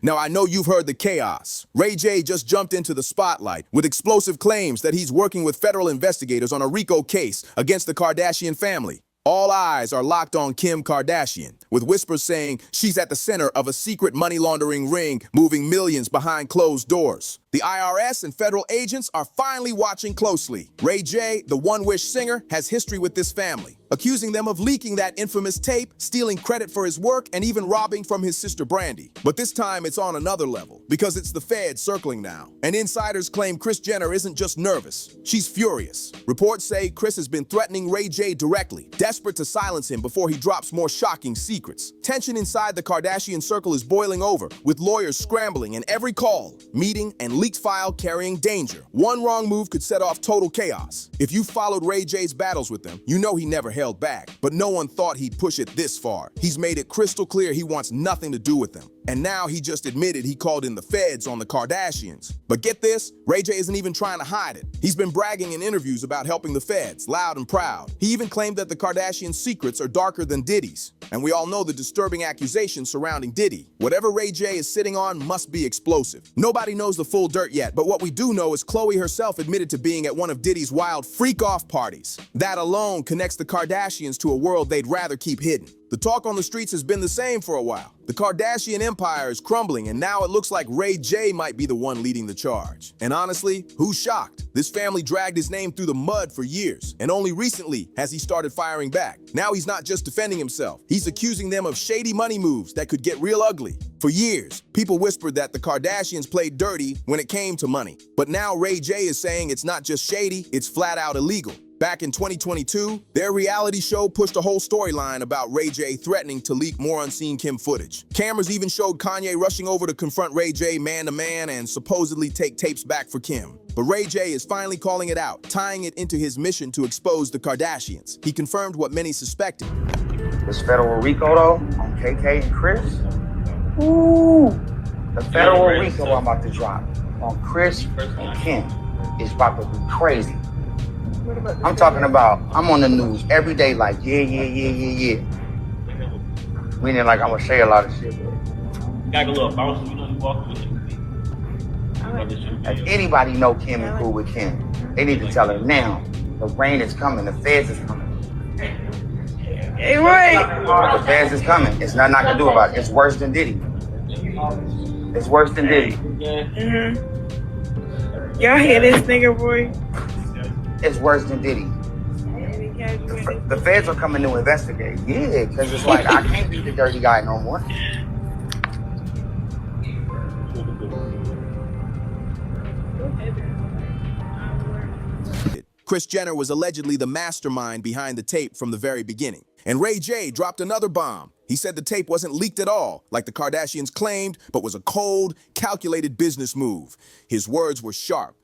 Now, I know you've heard the chaos. Ray J just jumped into the spotlight with explosive claims that he's working with federal investigators on a RICO case against the Kardashian family. All eyes are locked on Kim Kardashian, with whispers saying she's at the center of a secret money laundering ring moving millions behind closed doors. The IRS and federal agents are finally watching closely. Ray J, the One Wish singer, has history with this family, accusing them of leaking that infamous tape, stealing credit for his work, and even robbing from his sister Brandy. But this time it's on another level, because it's the feds circling now. And insiders claim Kris Jenner isn't just nervous, she's furious. Reports say Kris has been threatening Ray J directly, desperate to silence him before he drops more shocking secrets. Tension inside the Kardashian circle is boiling over, with lawyers scrambling in every call, meeting, and leaked file carrying danger. One wrong move could set off total chaos. If you followed Ray J's battles with them, you know he never held back. But no one thought he'd push it this far. He's made it crystal clear he wants nothing to do with them. And now he just admitted he called in the feds on the Kardashians. But get this, Ray J isn't even trying to hide it. He's been bragging in interviews about helping the feds, loud and proud. He even claimed that the Kardashian secrets are darker than Diddy's. And we all know the disturbing accusations surrounding Diddy. Whatever Ray J is sitting on must be explosive. Nobody knows the full dirt yet, but what we do know is Khloe herself admitted to being at one of Diddy's wild freak-off parties. That alone connects the Kardashians to a world they'd rather keep hidden. The talk on the streets has been the same for a while. The Kardashian empire is crumbling, and now it looks like Ray J might be the one leading the charge. And honestly, who's shocked? This family dragged his name through the mud for years, and only recently has he started firing back. Now he's not just defending himself, he's accusing them of shady money moves that could get real ugly. For years, people whispered that the Kardashians played dirty when it came to money. But now Ray J is saying it's not just shady, it's flat out illegal. Back in 2022, their reality show pushed a whole storyline about Ray J threatening to leak more unseen Kim footage. Cameras even showed Kanye rushing over to confront Ray J man-to-man and supposedly take tapes back for Kim. But Ray J is finally calling it out, tying it into his mission to expose the Kardashians. He confirmed what many suspected. This federal RICO, though, on KK and Kris, ooh, the federal RICO I'm about to drop on Kris and Kim is about to be crazy. I'm talking about, I'm on the news every day like, yeah. Meaning like I'm gonna say a lot of shit. Got a little bounce, you know, you walk with If anybody know Kim and cool with Kim, they need to tell her now. The rain is coming, the feds is coming. Hey, right. The feds is coming. It's nothing I can do about it. It's worse than Diddy. It's worse than Diddy. Y'all hear this nigga, boy? It's worse than Diddy. The feds are coming to investigate. Yeah, because it's like, I can't be the dirty guy no more. Kris Jenner was allegedly the mastermind behind the tape from the very beginning. And Ray J dropped another bomb. He said the tape wasn't leaked at all, like the Kardashians claimed, but was a cold, calculated business move. His words were sharp.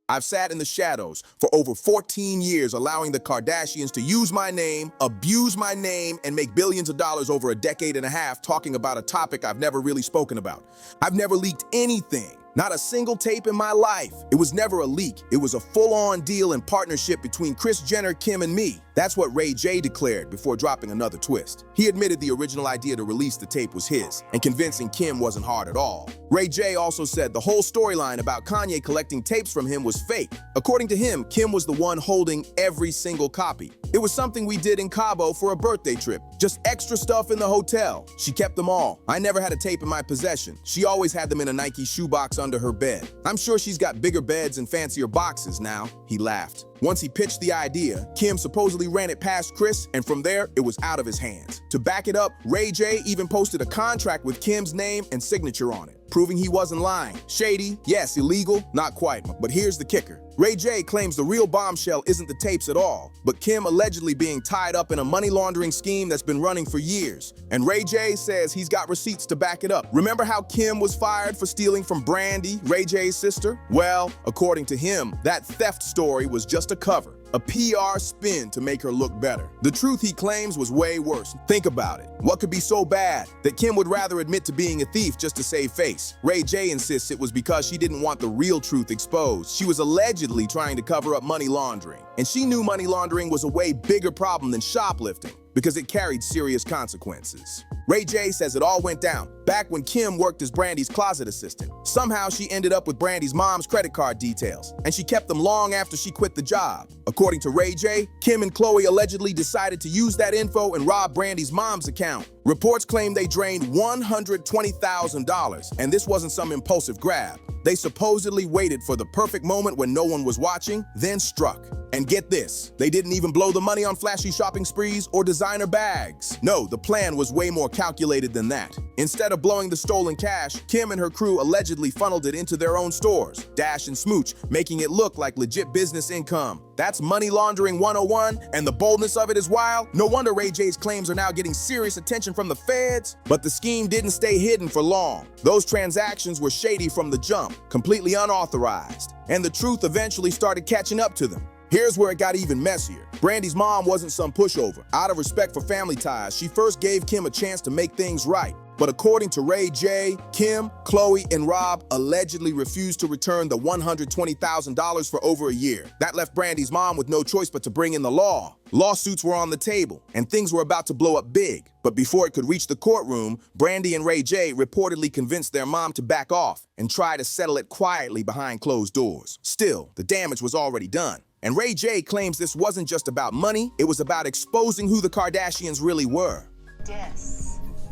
I've sat in the shadows for over 14 years, allowing the Kardashians to use my name, abuse my name, and make billions of dollars over a decade and a half talking about a topic I've never really spoken about. I've never leaked anything. Not a single tape in my life. It was never a leak. It was a full-on deal and partnership between Kris Jenner, Kim, and me. That's what Ray J declared before dropping another twist. He admitted the original idea to release the tape was his, and convincing Kim wasn't hard at all. Ray J also said the whole storyline about Kanye collecting tapes from him was fake. According to him, Kim was the one holding every single copy. It was something we did in Cabo for a birthday trip. Just extra stuff in the hotel. She kept them all. I never had a tape in my possession. She always had them in a Nike shoebox under her bed. I'm sure she's got bigger beds and fancier boxes now. He laughed. Once he pitched the idea, Kim supposedly ran it past Kris, and from there, it was out of his hands. To back it up, Ray J even posted a contract with Kim's name and signature on it, proving he wasn't lying. Shady, yes, illegal, not quite, but here's the kicker. Ray J claims the real bombshell isn't the tapes at all, but Kim allegedly being tied up in a money laundering scheme that's been running for years. And Ray J says he's got receipts to back it up. Remember how Kim was fired for stealing from Brandy, Ray J's sister? Well, according to him, that theft story was just a cover. A PR spin to make her look better. The truth he claims was way worse. Think about it. What could be so bad that Kim would rather admit to being a thief just to save face? Ray J insists it was because she didn't want the real truth exposed. She was allegedly trying to cover up money laundering. And she knew money laundering was a way bigger problem than shoplifting because it carried serious consequences. Ray J says it all went down back when Kim worked as Brandy's closet assistant. Somehow she ended up with Brandy's mom's credit card details, and she kept them long after she quit the job. According to Ray J, Kim and Khloe allegedly decided to use that info and rob Brandy's mom's account. Reports claim they drained $120,000, and this wasn't some impulsive grab. They supposedly waited for the perfect moment when no one was watching, then struck. And get this, they didn't even blow the money on flashy shopping sprees or designer bags. No, the plan was way more calculated than that. Instead of blowing the stolen cash, Kim and her crew allegedly funneled it into their own stores, Dash and Smooch, making it look like legit business income. That's money laundering 101, and the boldness of it is wild. No wonder Ray J's claims are now getting serious attention from the feds. But the scheme didn't stay hidden for long. Those transactions were shady from the jump, completely unauthorized, and the truth eventually started catching up to them. Here's where it got even messier. Brandy's mom wasn't some pushover. Out of respect for family ties, she first gave Kim a chance to make things right. But according to Ray J, Kim, Khloe, and Rob allegedly refused to return the $120,000 for over a year. That left Brandy's mom with no choice but to bring in the law. Lawsuits were on the table, and things were about to blow up big. But before it could reach the courtroom, Brandy and Ray J reportedly convinced their mom to back off and try to settle it quietly behind closed doors. Still, the damage was already done. And Ray J claims this wasn't just about money, it was about exposing who the Kardashians really were.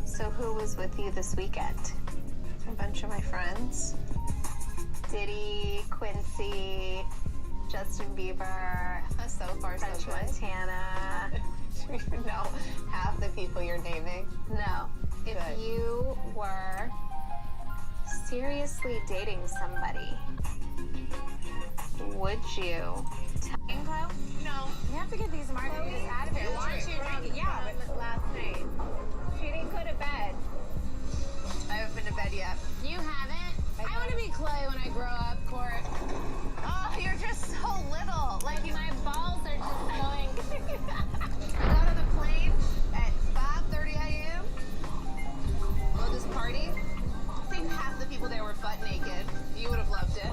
So who was with you this weekend? A bunch of my friends. Diddy, Quincy, Justin Bieber, so far so good. Montana. Do you know half the people you're naming? No. If you were seriously dating somebody, would you? Info? No. You have to get these margaritas out of here. Why aren't you drinking? Yeah, but last night. She didn't go to bed. I haven't been to bed yet. You haven't? I want to be Khloe when I grow up, Court. Oh, you're just so little. Like, my balls are just going. Got on the plane at 5:30 a.m. Go to this party. I think half the people there were butt naked. You would have loved it.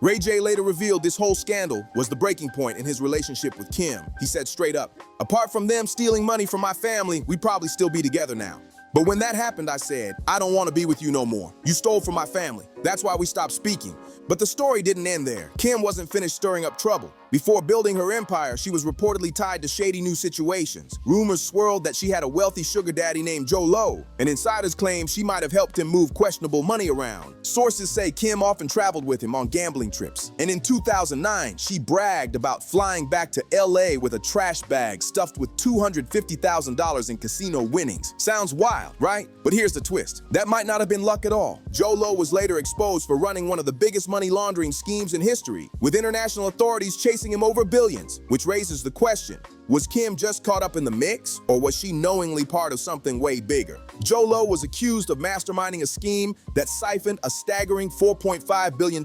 Ray J later revealed this whole scandal was the breaking point in his relationship with Kim. He said straight up, "Apart from them stealing money from my family, we'd probably still be together now. But when that happened, I said, I don't want to be with you no more. You stole from my family. That's why we stopped speaking." But the story didn't end there. Kim wasn't finished stirring up trouble. Before building her empire, she was reportedly tied to shady new situations. Rumors swirled that she had a wealthy sugar daddy named Jolo, and insiders claim she might have helped him move questionable money around. Sources say Kim often traveled with him on gambling trips. And in 2009, she bragged about flying back to LA with a trash bag stuffed with $250,000 in casino winnings. Sounds wild, right? But here's the twist. That might not have been luck at all. Jolo was later exposed for running one of the biggest money laundering schemes in history, with international authorities chasing him over billions, which raises the question, was Kim just caught up in the mix, or was she knowingly part of something way bigger? Jolo was accused of masterminding a scheme that siphoned a staggering $4.5 billion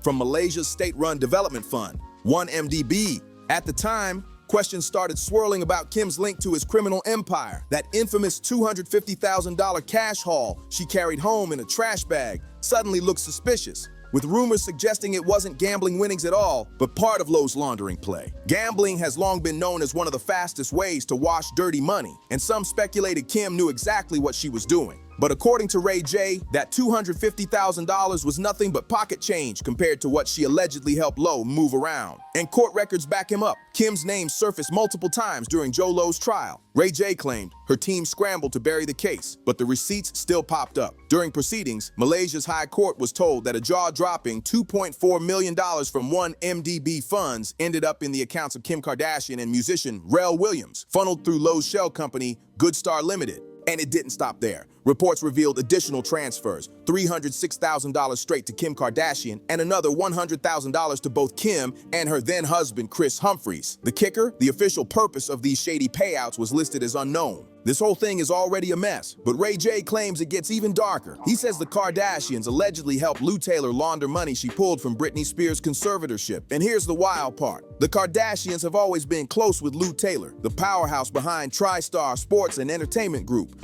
from Malaysia's state-run development fund, 1MDB. At the time, questions started swirling about Kim's link to his criminal empire. That infamous $250,000 cash haul she carried home in a trash bag suddenly looked suspicious, with rumors suggesting it wasn't gambling winnings at all, but part of Lowe's laundering play. Gambling has long been known as one of the fastest ways to wash dirty money, and some speculated Kim knew exactly what she was doing. But according to Ray J, that $250,000 was nothing but pocket change compared to what she allegedly helped Lowe move around. And court records back him up. Kim's name surfaced multiple times during Jolo's trial. Ray J claimed her team scrambled to bury the case, but the receipts still popped up. During proceedings, Malaysia's high court was told that a jaw-dropping $2.4 million from 1MDB funds ended up in the accounts of Kim Kardashian and musician Rel Williams, funneled through Lowe's shell company, Good Star Limited. And it didn't stop there. Reports revealed additional transfers, $306,000 straight to Kim Kardashian and another $100,000 to both Kim and her then-husband, Kris Humphries. The kicker, the official purpose of these shady payouts was listed as unknown. This whole thing is already a mess, but Ray J claims it gets even darker. He says the Kardashians allegedly helped Lou Taylor launder money she pulled from Britney Spears' conservatorship. And here's the wild part. The Kardashians have always been close with Lou Taylor, the powerhouse behind TriStar Sports and Entertainment Group.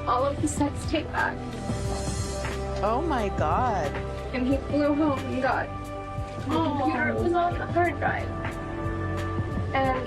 All of the sex tape back. Oh my God. And he flew home and got the computer. It was on the hard drive. And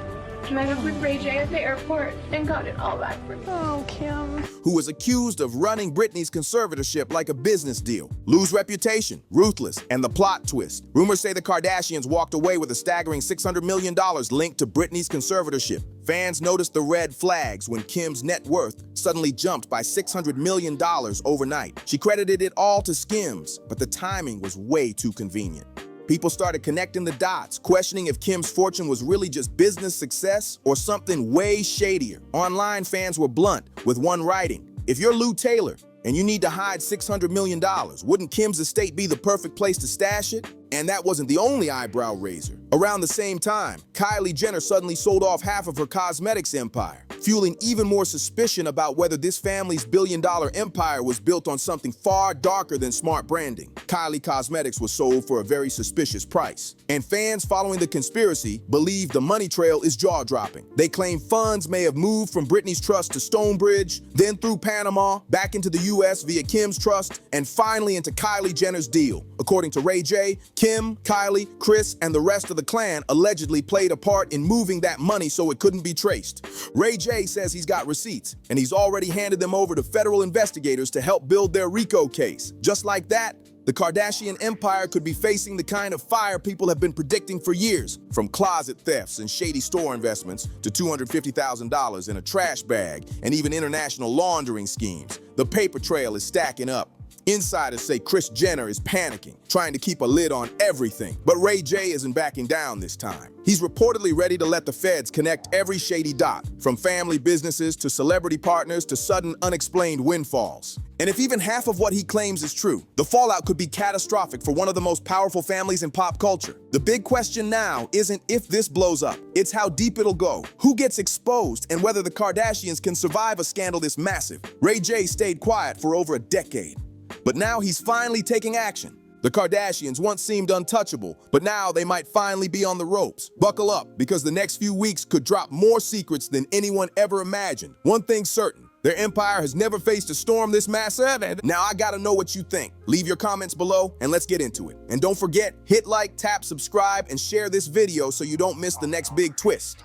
Met up with Ray J at the airport and got it all back for me. Oh, Kim. Who was accused of running Britney's conservatorship like a business deal. Lose reputation, ruthless, and the plot twist. Rumors say the Kardashians walked away with a staggering $600 million linked to Britney's conservatorship. Fans noticed the red flags when Kim's net worth suddenly jumped by $600 million overnight. She credited it all to Skims, but the timing was way too convenient. People started connecting the dots, questioning if Kim's fortune was really just business success or something way shadier. Online fans were blunt, with one writing, "If you're Lou Taylor and you need to hide $600 million, wouldn't Kim's estate be the perfect place to stash it?" And that wasn't the only eyebrow raiser. Around the same time, Kylie Jenner suddenly sold off half of her cosmetics empire, fueling even more suspicion about whether this family's billion-dollar empire was built on something far darker than smart branding. Kylie Cosmetics was sold for a very suspicious price. And fans following the conspiracy believe the money trail is jaw-dropping. They claim funds may have moved from Britney's trust to Stonebridge, then through Panama, back into the US via Kim's trust, and finally into Kylie Jenner's deal. According to Ray J, Kim, Kylie, Kris, and the rest of the clan allegedly played a part in moving that money so it couldn't be traced. Ray J says he's got receipts, and he's already handed them over to federal investigators to help build their RICO case. Just like that, the Kardashian empire could be facing the kind of fire people have been predicting for years, from closet thefts and shady store investments to $250,000 in a trash bag and even international laundering schemes. The paper trail is stacking up. Insiders say Kris Jenner is panicking, trying to keep a lid on everything. But Ray J isn't backing down this time. He's reportedly ready to let the feds connect every shady dot, from family businesses to celebrity partners to sudden unexplained windfalls. And if even half of what he claims is true, the fallout could be catastrophic for one of the most powerful families in pop culture. The big question now isn't if this blows up, it's how deep it'll go, who gets exposed, and whether the Kardashians can survive a scandal this massive. Ray J stayed quiet for over a decade. But now he's finally taking action. The Kardashians once seemed untouchable, but now they might finally be on the ropes. Buckle up, because the next few weeks could drop more secrets than anyone ever imagined. One thing's certain, their empire has never faced a storm this massive, and now I gotta know what you think. Leave your comments below, and let's get into it. And don't forget, hit like, tap subscribe, and share this video so you don't miss the next big twist.